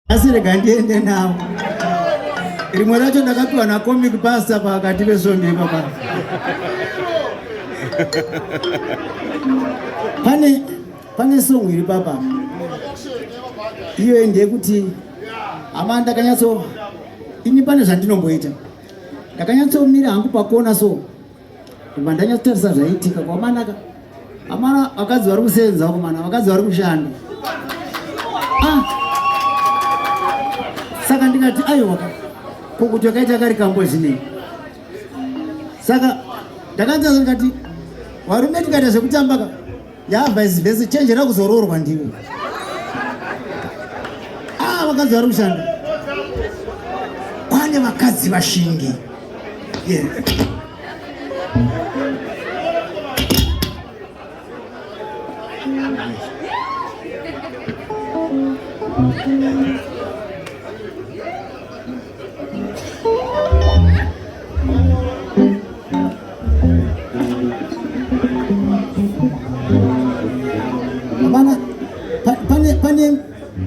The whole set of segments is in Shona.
Asire gandiende nawo. Rimwe racho ndakapiwa na comic pastor pakati pesonde papa. Pane song iri papa. Iyo ndeyekuti amanda kanyatso ini pane zvandinomboita. Ndakanyatsomira hangu pakona so. Ndanyatsotarisa zvaitika kwamanaka. Amana vakadzi vari kusenza kumana vakadzi vari kushanda. Saka ndikati aiwa kokuti wakaita kari kambozvinei. Saka ndakanza ndikati varume tikaita zvekutambaka vice versa chenjera kuzoroorwa ndiwe. Vakadzi vari kushanda. Kwane vakadzi vashingi. Yeah.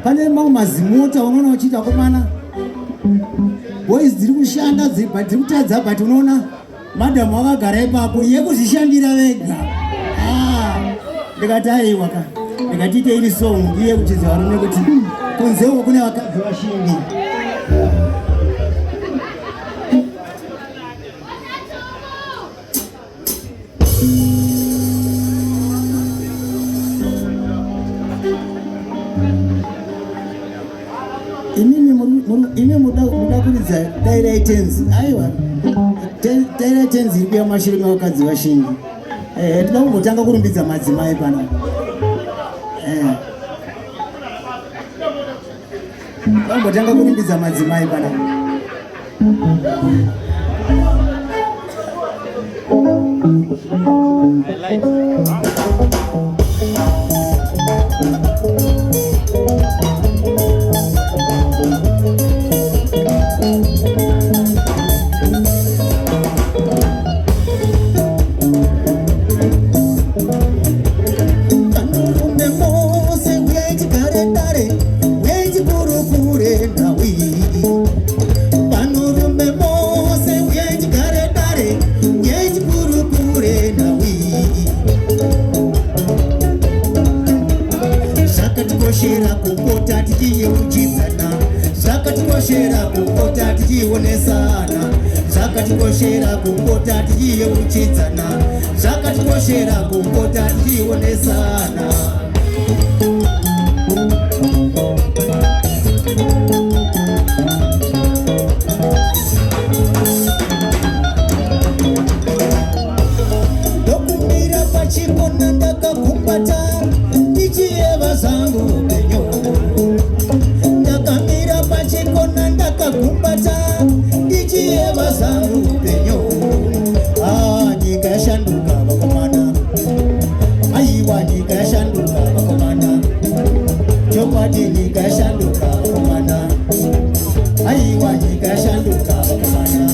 Pane mamwe mazimota unoona uchiita komana boys dziri kushanda dziri kutadza but unoona madam wakagara ipapo yekuzvishandira vega. Ndikati aiwa ka ndikati ite iri song iye kuti varume kuti kunzewo kune vakadzi vashingi. Ine muda kuridza Taira Tenzi. Aiwa Taira Tenzi iri mashure mavakadzi vashingi. Tinoda kumbotanga kurumbidza madzimai pana. Kumbotanga kurumbidza madzimai pana. Zvakatikoshera kupota tichiyeuchidzana, zvakatikoshera kupota tichionesana, zvakatikoshera kupota tichiyeuchidzana, zvakatikoshera kupota tichionesana. Ndokumira pachikona ndakakumbata ndichiyeva zangu upenyu, ndakamira pachikona ndakakumbata ndichiyeva zangu upenyu. Nyika yashanduka vakomana, aiwa nyika yashanduka vakomana, chokwadi nyika yashanduka vakomana, aiwa nyika yashanduka vakomana.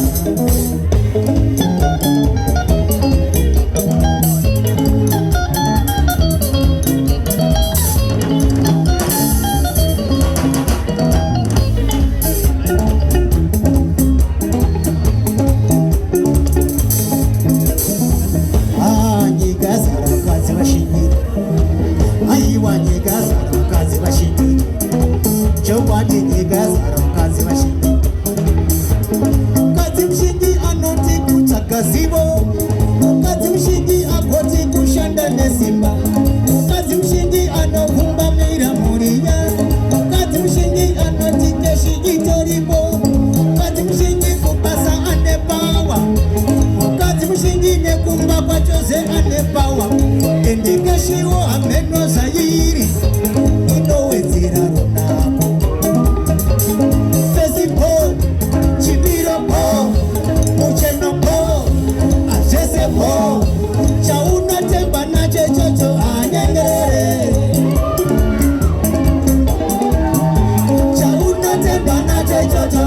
Chauna temba na chechocho